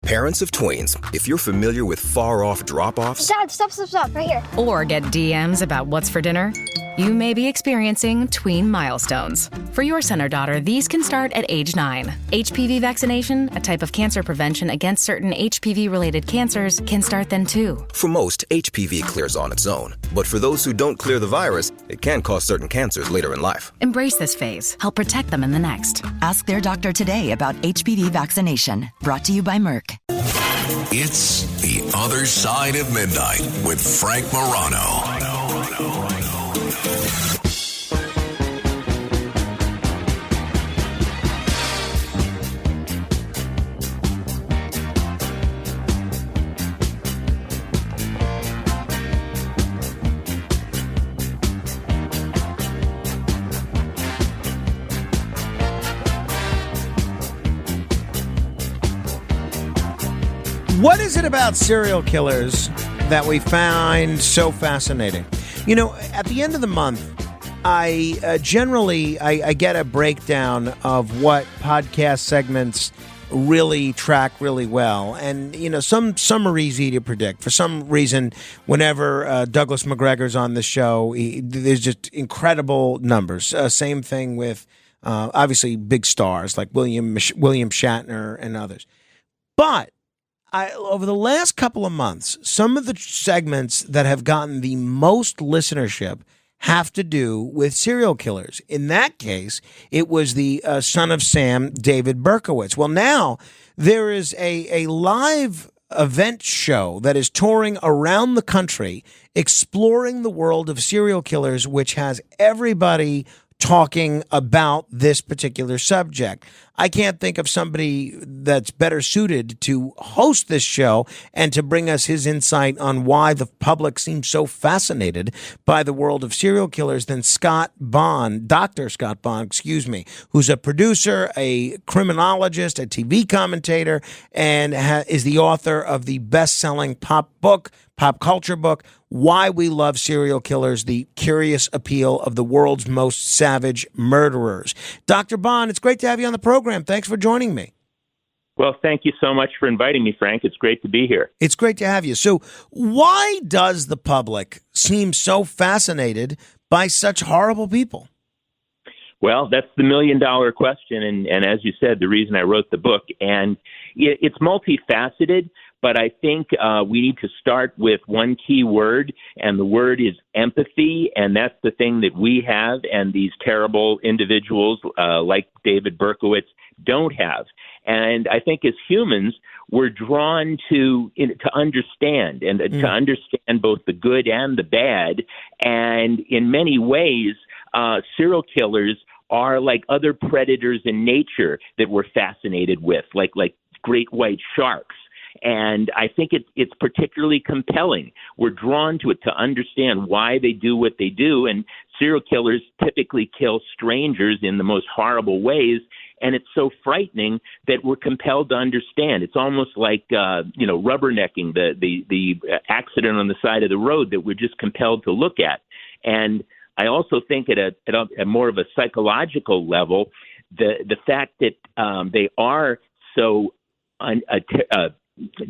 Parents of tweens, if you're familiar with far-off drop-offs... Dad, stop, right here. Or get DMs about what's for dinner, you may be experiencing tween milestones. For your son or daughter, these can start at age 9. HPV vaccination, a type of cancer prevention against certain HPV-related cancers, can start then too. For most, HPV clears on its own. But for those who don't clear the virus, it can cause certain cancers later in life. Embrace this phase. Help protect them in the next. Ask their doctor today about HPV vaccination. Brought to you by Merck. It's The Other Side of Midnight with Frank Morano. What is it about serial killers that we find so fascinating? You know, at the end of the month, I generally get a breakdown of what podcast segments really track really well. And, you know, some are easy to predict. For some reason, whenever Douglas McGregor's on the show, there's just incredible numbers. Same thing with, obviously, big stars like William Shatner and others. But over the last couple of months, some of the segments that have gotten the most listenership have to do with serial killers. In that case, it was the son of Sam, David Berkowitz. Well, now there is a live event show that is touring around the country, exploring the world of serial killers, which has everybody talking about this particular subject. I can't think of somebody that's better suited to host this show and to bring us his insight on why the public seems so fascinated by the world of serial killers than Dr. Scott Bonn, who's a producer, a criminologist, a TV commentator, and is the author of the best-selling pop culture book, Why We Love Serial Killers, The Curious Appeal of the World's Most Savage Murderers. Dr. Bonn, it's great to have you on the program. Thanks for joining me. Well, thank you so much for inviting me, Frank. It's great to be here. It's great to have you. So why does the public seem so fascinated by such horrible people? Well, that's the million-dollar question, and as you said, the reason I wrote the book. And it's multifaceted, but I think we need to start with one key word, and the word is empathy, and that's the thing that we have and these terrible individuals like David Berkowitz don't have. And I think as humans, we're drawn to understand and to understand both the good and the bad. And in many ways, serial killers are like other predators in nature that we're fascinated with, like great white sharks. And I think it's particularly compelling. We're drawn to it to understand why they do what they do. And serial killers typically kill strangers in the most horrible ways. And it's so frightening that we're compelled to understand. It's almost like, rubbernecking the accident on the side of the road that we're just compelled to look at. And I also think at a more of a psychological level, the fact that they are so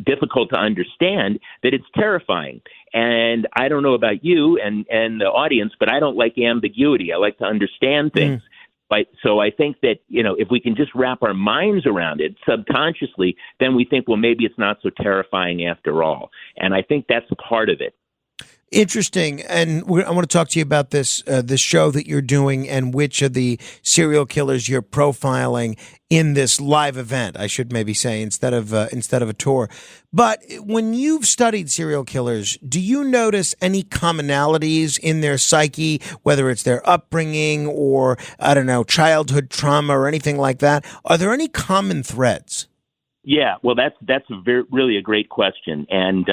difficult to understand that it's terrifying. And I don't know about you and the audience, but I don't like ambiguity. I like to understand things. So I think that, if we can just wrap our minds around it subconsciously, then we think, well, maybe it's not so terrifying after all. And I think that's part of it. Interesting. And I want to talk to you about this show that you're doing and which of the serial killers you're profiling in this live event, I should maybe say, instead of a tour. But when you've studied serial killers, do you notice any commonalities in their psyche, whether it's their upbringing or, childhood trauma or anything like that? Are there any common threads? Yeah, well, that's really a great question. And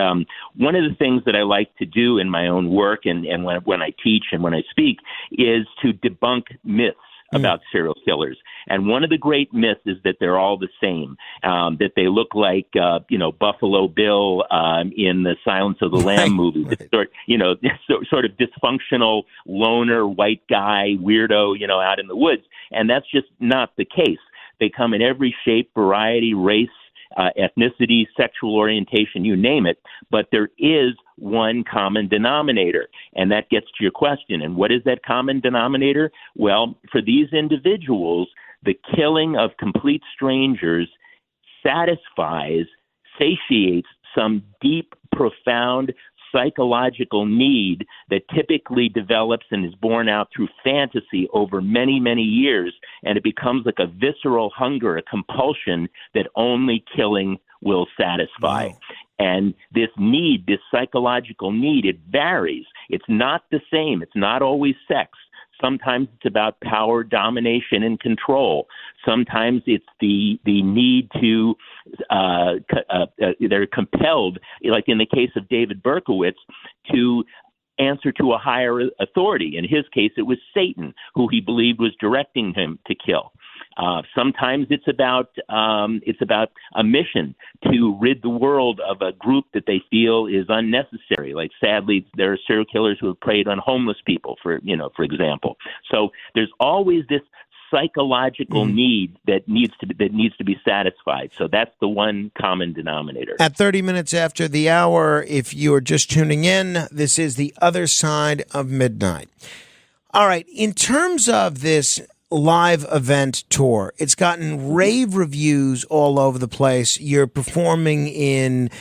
one of the things that I like to do in my own work and when I teach and when I speak is to debunk myths about serial killers. And one of the great myths is that they're all the same, that they look like, Buffalo Bill in the Silence of the Lamb movie, sort of dysfunctional loner white guy, weirdo, out in the woods. And that's just not the case. They come in every shape, variety, race, ethnicity, sexual orientation, you name it. But there is one common denominator, and that gets to your question. And what is that common denominator? Well, for these individuals, the killing of complete strangers satiates some deep, profound psychological need that typically develops and is born out through fantasy over many, many years, and it becomes like a visceral hunger, a compulsion that only killing will satisfy. Wow. And this need, this psychological need, it varies. It's not the same. It's not always sex. Sometimes it's about power, domination, and control. Sometimes it's the need to, they're compelled, like in the case of David Berkowitz, to answer to a higher authority. In his case, it was Satan, who he believed was directing him to kill. Sometimes it's about a mission to rid the world of a group that they feel is unnecessary. Like, sadly, there are serial killers who have preyed on homeless people, for example. So there's always this psychological need that needs to be satisfied. So that's the one common denominator. At 30 minutes after the hour, if you're just tuning in, this is The Other Side of Midnight. All right, in terms of this live event tour, it's gotten rave reviews all over the place. You're performing in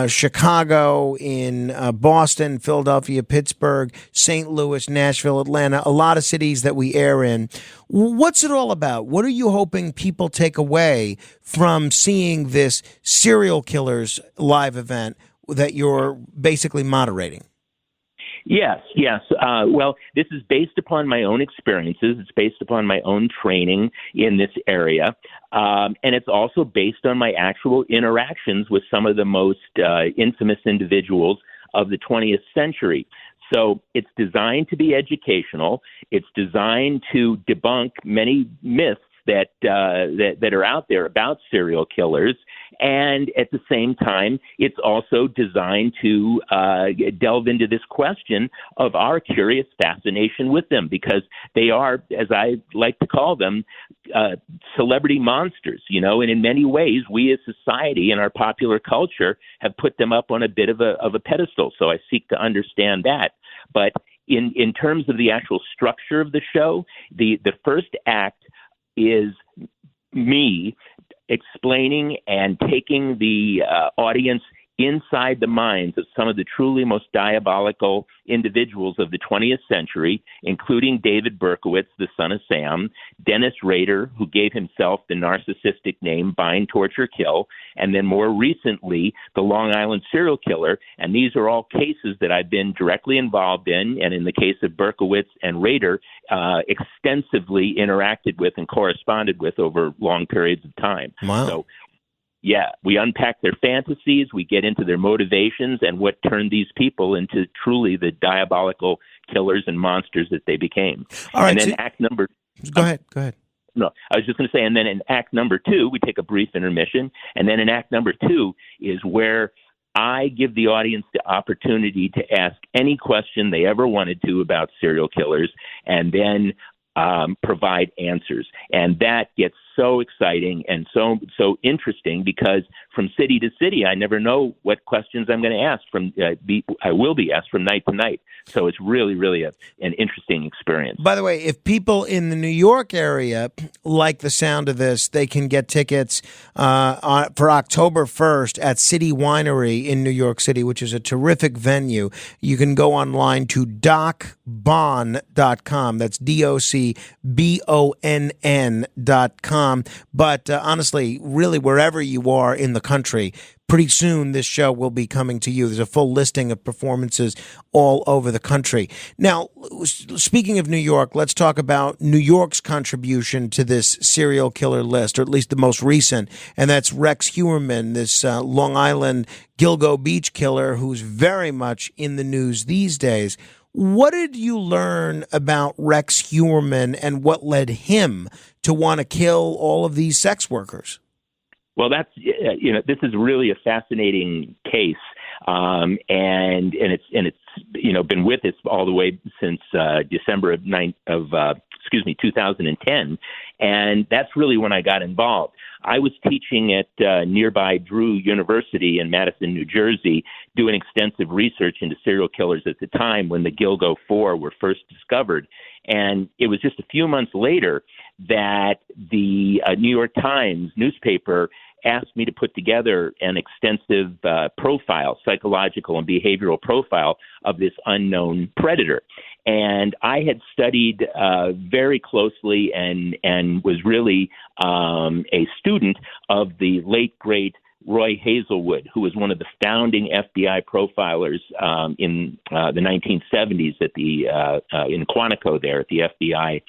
Chicago, in Boston, Philadelphia, Pittsburgh, St. Louis, Nashville, Atlanta, a lot of cities that we air in. What's it all about? What are you hoping people take away from seeing this serial killers live event that you're basically moderating? Yes. Well, this is based upon my own experiences. It's based upon my own training in this area. And it's also based on my actual interactions with some of the most infamous individuals of the 20th century. So it's designed to be educational. It's designed to debunk many myths that are out there about serial killers. And at the same time, it's also designed to delve into this question of our curious fascination with them, because they are, as I like to call them, celebrity monsters, and in many ways, we as society and our popular culture have put them up on a bit of a pedestal. So I seek to understand that. But in terms of the actual structure of the show, the first act is me explaining and taking the audience inside the minds of some of the truly most diabolical individuals of the 20th century, including David Berkowitz, the son of Sam, Dennis Rader, who gave himself the narcissistic name Bind, Torture, Kill, and then more recently, the Long Island serial killer. And these are all cases that I've been directly involved in, and in the case of Berkowitz and Rader, extensively interacted with and corresponded with over long periods of time. Wow. So, yeah, we unpack their fantasies, we get into their motivations, and what turned these people into truly the diabolical killers and monsters that they became. All right, and then act number... Go ahead. No, I was just going to say, and then in act number 2, we take a brief intermission, and then in act number 2 is where I give the audience the opportunity to ask any question they ever wanted to about serial killers, and then provide answers. And that gets so exciting and so interesting, because from city to city, I never know what questions I'm going to ask I will be asked from night to night. So it's really, really an interesting experience. By the way, if people in the New York area like the sound of this, they can get tickets for October 1st at City Winery in New York City, which is a terrific venue. You can go online to docbonn.com. That's DOCBONN.com. But honestly, really, wherever you are in the country, pretty soon this show will be coming to you. There's a full listing of performances all over the country. Now, speaking of New York, let's talk about New York's contribution to this serial killer list, or at least the most recent, and that's Rex Heuermann, this Long Island Gilgo Beach killer who's very much in the news these days. What did you learn about Rex Heuermann, and what led him to want to kill all of these sex workers? Well, that's this is really a fascinating case, and it's been with us all the way since December of 2010. And that's really when I got involved. I was teaching at nearby Drew University in Madison, New Jersey, doing extensive research into serial killers at the time when the Gilgo Four were first discovered. And it was just a few months later that the New York Times newspaper asked me to put together an extensive profile, psychological and behavioral profile of this unknown predator. And I had studied very closely and was really a student of the late, great Roy Hazelwood, who was one of the founding FBI profilers in the 1970s at the in Quantico there at the FBI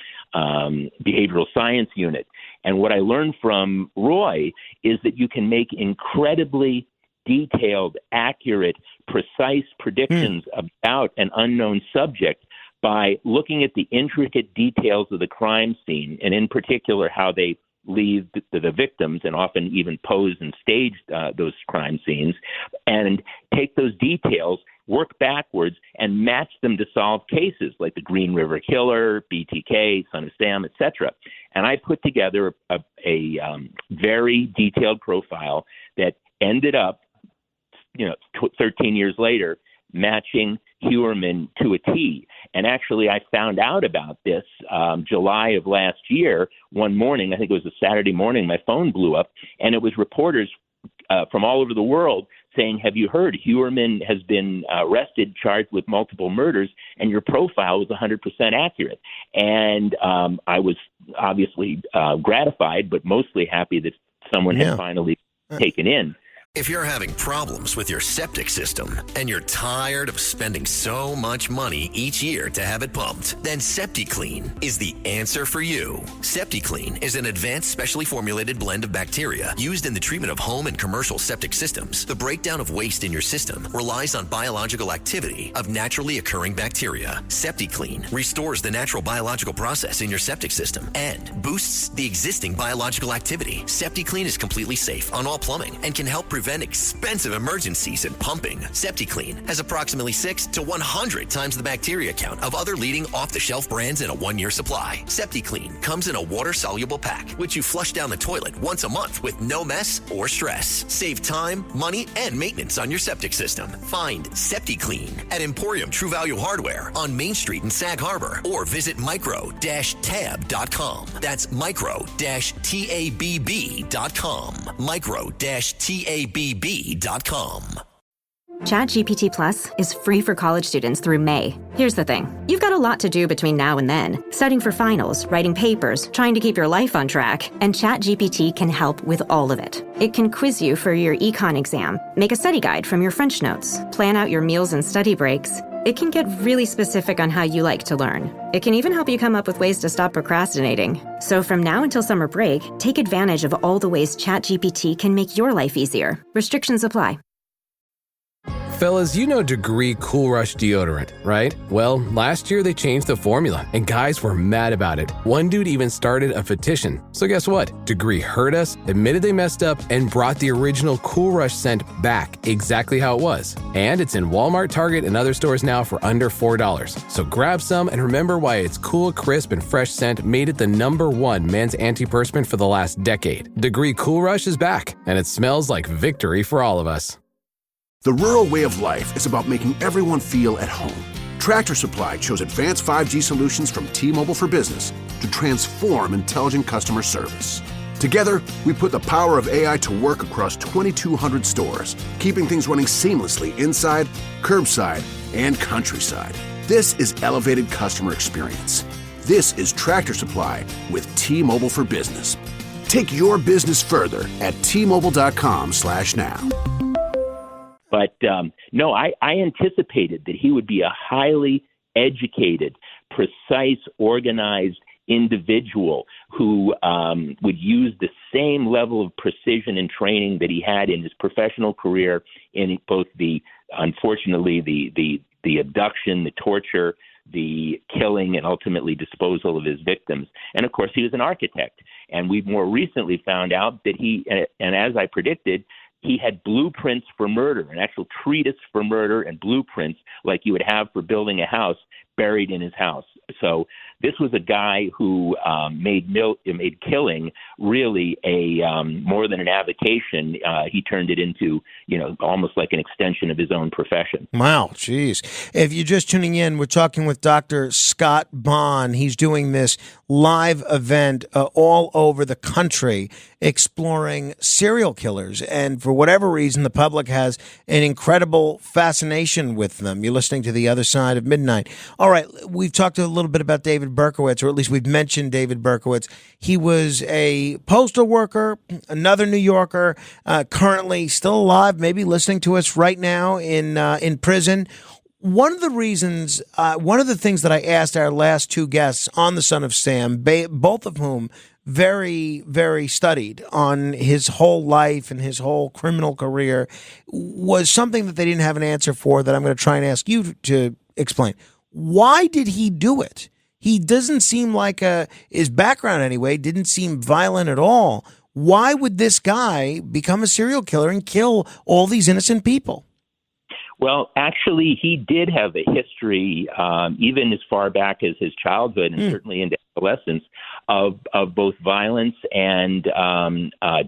Behavioral Science Unit. And what I learned from Roy is that you can make incredibly detailed, accurate, precise predictions about an unknown subject by looking at the intricate details of the crime scene, and in particular how they leave the victims and often even pose and stage those crime scenes, and take those details, work backwards, and match them to solve cases like the Green River Killer, BTK, Son of Sam, etc. And I put together a very detailed profile that ended up, 13 years later, matching Heuermann to a T. And actually, I found out about this July of last year. One morning, I think it was a Saturday morning, my phone blew up, and it was reporters from all over the world saying, "Have you heard? Heuermann has been arrested, charged with multiple murders, and your profile was 100% accurate." And I was obviously gratified, but mostly happy that someone had finally taken in. If you're having problems with your septic system and you're tired of spending so much money each year to have it pumped, then SeptiClean is the answer for you. SeptiClean is an advanced specially formulated blend of bacteria used in the treatment of home and commercial septic systems. The breakdown of waste in your system relies on biological activity of naturally occurring bacteria. SeptiClean restores the natural biological process in your septic system and boosts the existing biological activity. SeptiClean is completely safe on all plumbing and can help prevent expensive emergencies in pumping. SeptiClean has approximately 6 to 100 times the bacteria count of other leading off-the-shelf brands in a 1-year supply. SeptiClean comes in a water-soluble pack, which you flush down the toilet once a month with no mess or stress. Save time, money, and maintenance on your septic system. Find SeptiClean at Emporium True Value Hardware on Main Street in Sag Harbor, or visit micro-tab.com. That's micro-tabb.com. Micro-tabb.com. ChatGPT Plus is free for college students through May. Here's the thing. You've got a lot to do between now and then. Studying for finals, writing papers, trying to keep your life on track. And ChatGPT can help with all of it. It can quiz you for your econ exam, make a study guide from your French notes, plan out your meals and study breaks. It can get really specific on how you like to learn. It can even help you come up with ways to stop procrastinating. So from now until summer break, take advantage of all the ways ChatGPT can make your life easier. Restrictions apply. Fellas, you know Degree Cool Rush deodorant, right? Well, last year they changed the formula, and guys were mad about it. One dude even started a petition. So guess what? Degree heard us, admitted they messed up, and brought the original Cool Rush scent back exactly how it was. And it's in Walmart, Target, and other stores now for under $4. So grab some and remember why its cool, crisp, and fresh scent made it the #1 men's antiperspirant for the last decade. Degree Cool Rush is back, and it smells like victory for all of us. The rural way of life is about making everyone feel at home. Tractor Supply chose advanced 5G solutions from T-Mobile for Business to transform intelligent customer service. Together, we put the power of AI to work across 2,200 stores, keeping things running seamlessly inside, curbside, and countryside. This is elevated customer experience. This is Tractor Supply with T-Mobile for Business. Take your business further at T-Mobile.com/now. But no, I anticipated that he would be a highly educated, precise, organized individual who would use the same level of precision and training that he had in his professional career in both unfortunately, the abduction, the torture, the killing, and ultimately disposal of his victims. And of course, he was an architect. And we've more recently found out that and as I predicted, he had blueprints for murder, an actual treatise for murder and blueprints like you would have for building a house buried in his house. So This was a guy who made killing really a more than an avocation. He turned it into, almost like an extension of his own profession. Wow, geez. If you're just tuning in, we're talking with Dr. Scott Bonn. He's doing this live event all over the country exploring serial killers. And for whatever reason, the public has an incredible fascination with them. You're listening to The Other Side of Midnight. All right, we've talked a little bit about David Berkowitz, or at least we've mentioned David Berkowitz. He was a postal worker, another New Yorker, currently still alive, maybe listening to us right now in prison. One of the things that I asked our last two guests on The Son of Sam, both of whom very, very studied on his whole life and his whole criminal career, was something that they didn't have an answer for that I'm going to try and ask you to explain. Why did he do it? He doesn't seem like his background anyway, didn't seem violent at all. Why would this guy become a serial killer and kill all these innocent people? Well, actually, he did have a history, even as far back as his childhood and certainly into adolescence, of both violence and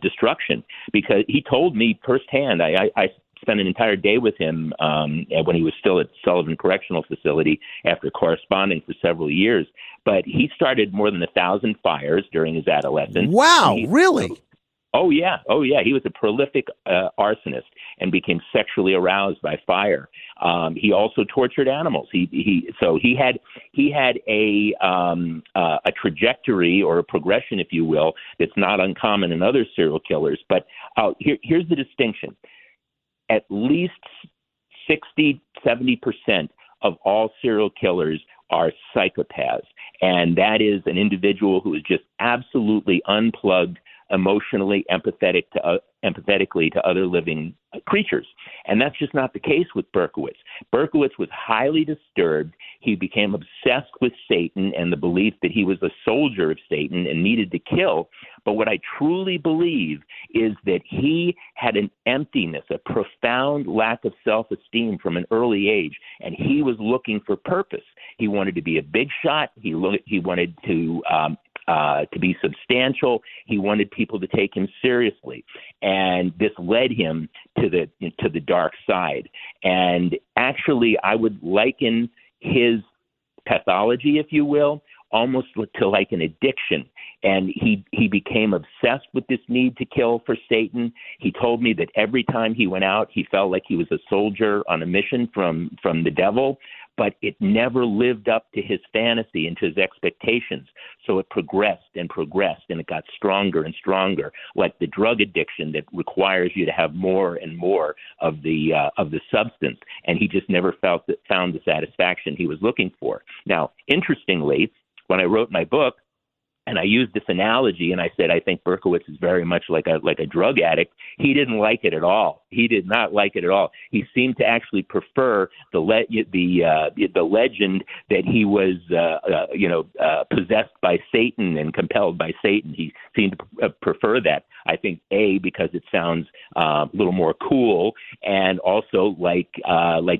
destruction. Because he told me firsthand, I spent an entire day with him when he was still at Sullivan Correctional Facility after corresponding for several years. But he started more than 1,000 fires during his adolescence. Wow, really? Oh, yeah. He was a prolific arsonist and became sexually aroused by fire. He also tortured animals. He had a trajectory or a progression, if you will, that's not uncommon in other serial killers. But here's the distinction. At least 60-70% of all serial killers are psychopaths. And that is an individual who is just absolutely unplugged emotionally, empathetically to other living creatures. And that's just not the case with Berkowitz. Berkowitz was highly disturbed. He became obsessed with Satan and the belief that he was a soldier of Satan and needed to kill. But what I truly believe is that he had an emptiness, a profound lack of self-esteem from an early age, and he was looking for purpose. He wanted to be a big shot. He wanted to be substantial. He wanted people to take him seriously, and this led him to the dark side. And actually, I would liken his pathology, if you will, almost to like an addiction. And he became obsessed with this need to kill for Satan. He told me that every time he went out, he felt like he was a soldier on a mission from the devil, but it never lived up to his fantasy and to his expectations. So it progressed, and it got stronger and stronger, like the drug addiction that requires you to have more and more of the substance. And he just never found the satisfaction he was looking for. Now, interestingly, when I wrote my book, and I used this analogy, and I said, I think Berkowitz is very much like a drug addict. He didn't like it at all. He did not like it at all. He seemed to actually prefer the legend that he was, possessed by Satan and compelled by Satan. He seemed to prefer that. I think because it sounds a little more cool, and also like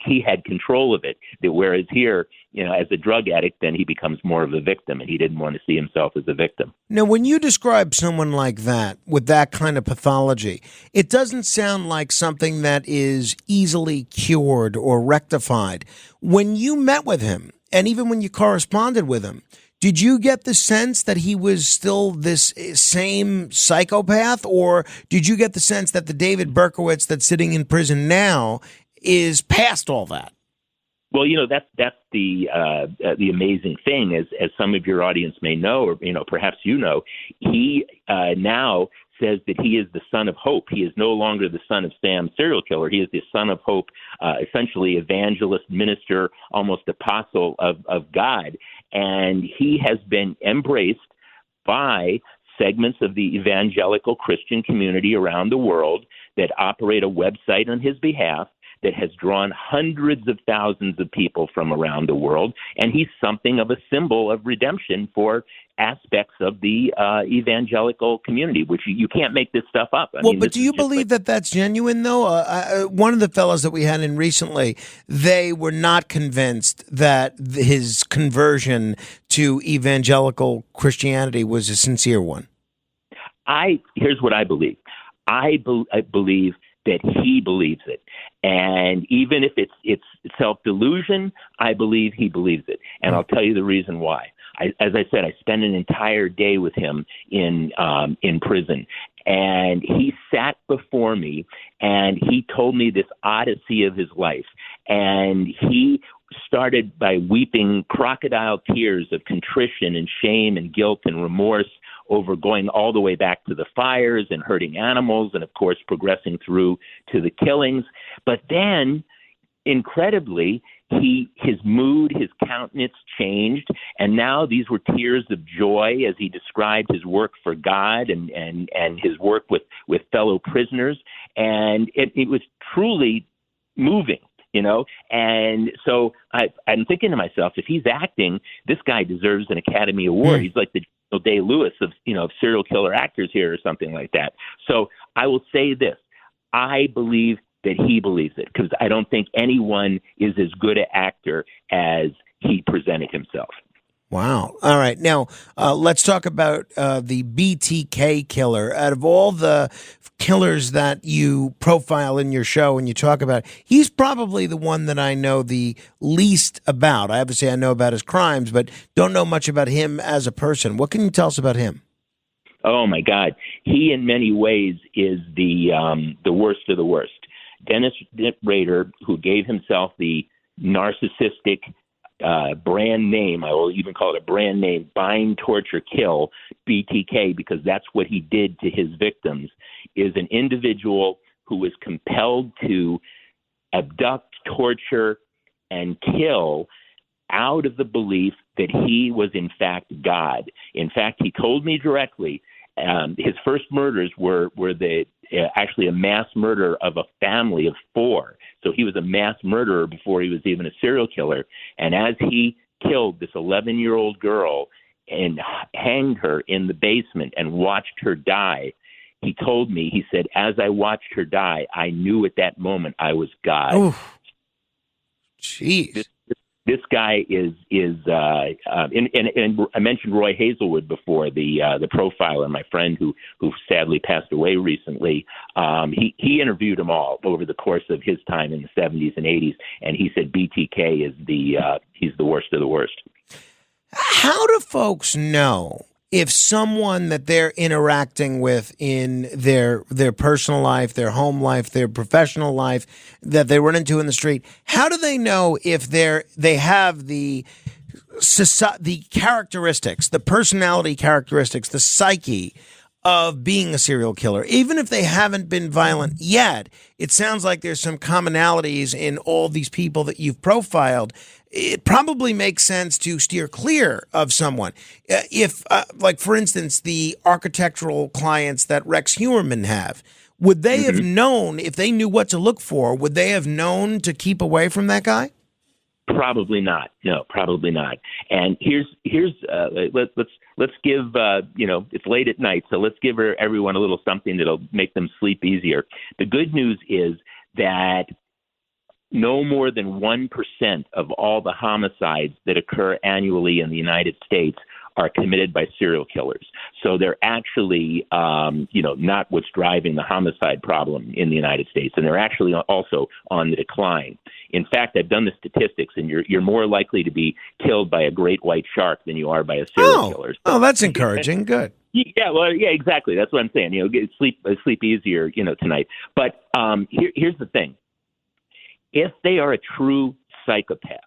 he had control of it. Whereas here, as a drug addict, then he becomes more of a victim, and he didn't want to see himself as a victim. Now, when you describe someone like that with that kind of pathology, it doesn't sound like something that is easily cured or rectified. When you met with him, and even when you corresponded with him, did you get the sense that he was still this same psychopath, or did you get the sense that the David Berkowitz that's sitting in prison now is past all that? Well, that's the amazing thing, as some of your audience may know, or perhaps he now says that he is the son of hope. He is no longer the son of Sam, serial killer. He is the son of hope, essentially evangelist, minister, almost apostle of God, and he has been embraced by segments of the evangelical Christian community around the world that operate a website on his behalf, that has drawn hundreds of thousands of people from around the world, and he's something of a symbol of redemption for aspects of the evangelical community, which you can't make this stuff up. I mean, but do you believe that that's genuine, though? One of the fellows that we had in recently, they were not convinced that his conversion to evangelical Christianity was a sincere one. Here's what I believe. I believe that he believes it. And even if it's self-delusion, I believe he believes it. And I'll tell you the reason why. As I said, I spent an entire day with him in prison, and he sat before me and he told me this odyssey of his life. And he started by weeping crocodile tears of contrition and shame and guilt and remorse over going all the way back to the fires and hurting animals and, of course, progressing through to the killings. But then, incredibly, his mood, his countenance changed, and now these were tears of joy as he described his work for God and his work with fellow prisoners. And it was truly moving. And so I'm thinking to myself, if he's acting, this guy deserves an Academy Award. He's like the Day-Lewis of serial killer actors here or something like that. So I will say this. I believe that he believes it, because I don't think anyone is as good an actor as he presented himself. Wow. All right. Now, let's talk about the BTK killer. Out of all the killers that you profile in your show and you talk about, he's probably the one that I know the least about. Obviously, I know about his crimes, but don't know much about him as a person. What can you tell us about him? Oh, my God. He, in many ways, is the worst of the worst. Dennis Rader, who gave himself the narcissistic brand name, I will even call it a brand name, bind, torture, kill, BTK, because that's what he did to his victims, is an individual who was compelled to abduct, torture, and kill out of the belief that he was, in fact, God. In fact, he told me directly his first murders were actually a mass murder of a family of 4. So he was a mass murderer before he was even a serial killer. And as he killed this 11-year-old girl and hanged her in the basement and watched her die, he told me, he said, as I watched her die, I knew at that moment I was God. Oh, jeez. This guy is and I mentioned Roy Hazelwood before, the profiler, my friend who sadly passed away recently. He interviewed them all over the course of his time in the 70s and 80s, and he said BTK is he's the worst of the worst. How do folks know if someone that they're interacting with in their personal life, their home life, their professional life that they run into in the street, how do they know if they have the characteristics, the personality characteristics, the psyche of being a serial killer? Even if they haven't been violent yet, it sounds like there's some commonalities in all these people that you've profiled. It probably makes sense to steer clear of someone. If, like, for instance, the architectural clients that Rex Heuermann have, would they have known, if they knew what to look for, would they have known to keep away from that guy? Probably not. No, probably not. And here's let's give it's late at night, so let's give everyone a little something that'll make them sleep easier. The good news is that no more than 1% of all the homicides that occur annually in the United States are committed by serial killers. So they're actually, not what's driving the homicide problem in the United States, and they're actually also on the decline. In fact, I've done the statistics, and you're more likely to be killed by a great white shark than you are by a serial killer. So, that's encouraging. Good. Yeah, well, yeah, exactly. That's what I'm saying. Get sleep easier, tonight. But here's the thing. If they are a true psychopath,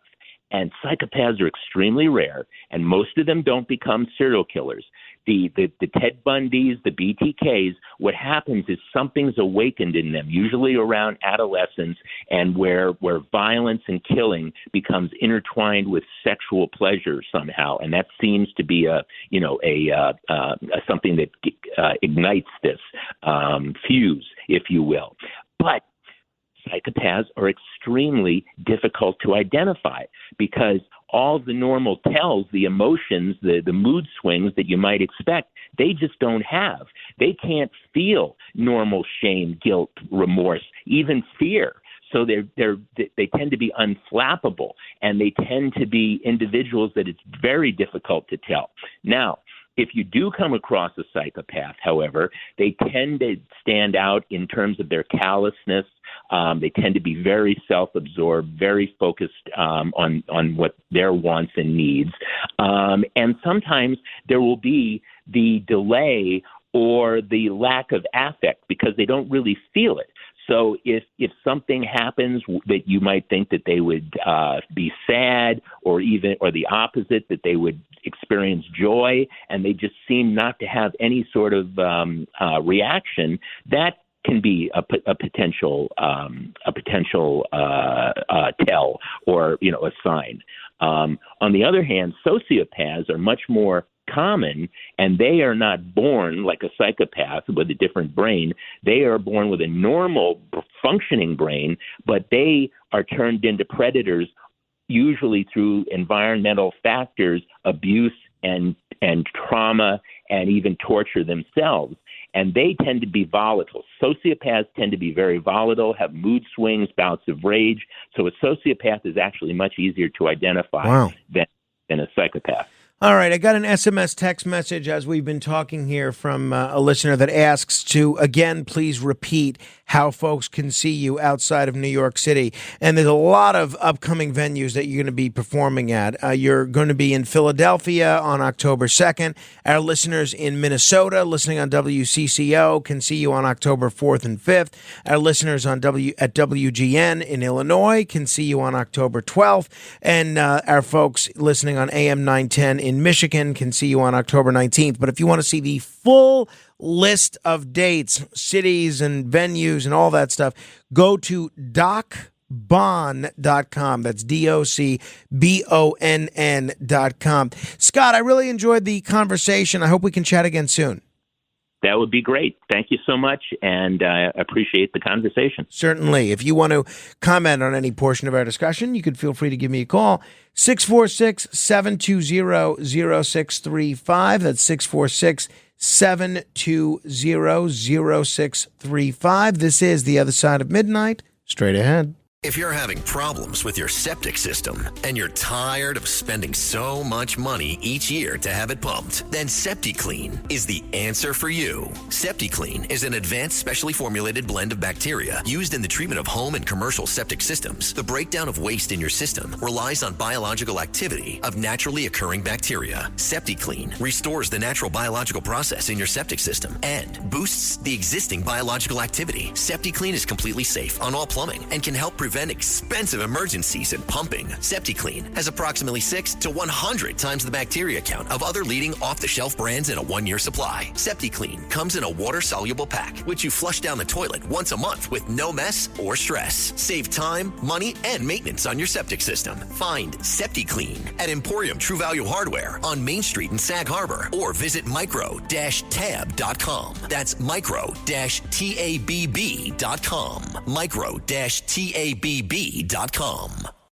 and psychopaths are extremely rare, and most of them don't become serial killers, the Ted Bundys, the BTKs, what happens is something's awakened in them, usually around adolescence, and where violence and killing becomes intertwined with sexual pleasure somehow, and that seems to be something that ignites this fuse, if you will. But psychopaths are extremely difficult to identify because all the normal tells, the emotions, the mood swings that you might expect, they just don't have. They can't feel normal shame, guilt, remorse, even fear. So they tend to be unflappable, and they tend to be individuals that it's very difficult to tell. Now, if you do come across a psychopath, however, they tend to stand out in terms of their callousness. They tend to be very self-absorbed, very focused on what their wants and needs. And sometimes there will be the delay or the lack of affect because they don't really feel it. So if something happens that you might think that they would be sad or the opposite, that they would experience joy, and they just seem not to have any sort of reaction, that can be a potential tell or a sign. On the other hand, sociopaths are much more common, and they are not born like a psychopath with a different brain. They are born with a normal functioning brain, but they are turned into predators usually through environmental factors, abuse and trauma, and even torture themselves. And they tend to be volatile. Sociopaths tend to be very volatile, have mood swings, bouts of rage. So a sociopath is actually much easier to identify than a psychopath. All right, I got an SMS text message as we've been talking here from a listener that asks to, again, please repeat how folks can see you outside of New York City. And there's a lot of upcoming venues that you're going to be performing at. You're going to be in Philadelphia on October 2nd. Our listeners in Minnesota listening on WCCO can see you on October 4th and 5th. Our listeners at WGN in Illinois can see you on October 12th. And our folks listening on AM 910 in Michigan can see you on October 19th. But if you want to see the full list of dates, cities and venues and all that stuff, go to docbonn.com. That's DOCBONN.com. Scott, I really enjoyed the conversation. I hope we can chat again soon. That would be great. Thank you so much, and I appreciate the conversation. Certainly. If you want to comment on any portion of our discussion, you could feel free to give me a call. 646-720-0635. That's 646-720-0635. This is The Other Side of Midnight. Straight ahead. If you're having problems with your septic system and you're tired of spending so much money each year to have it pumped, then SeptiClean is the answer for you. SeptiClean is an advanced specially formulated blend of bacteria used in the treatment of home and commercial septic systems. The breakdown of waste in your system relies on biological activity of naturally occurring bacteria. SeptiClean restores the natural biological process in your septic system and boosts the existing biological activity. SeptiClean is completely safe on all plumbing and can help prevent expensive emergencies in pumping. SeptiClean has approximately 6 to 100 times the bacteria count of other leading off-the-shelf brands in a 1-year supply. SeptiClean comes in a water-soluble pack, which you flush down the toilet once a month with no mess or stress. Save time, money, and maintenance on your septic system. Find SeptiClean at Emporium True Value Hardware on Main Street in Sag Harbor, or visit micro-tab.com. That's micro-tabb.com. Micro-tabb.com.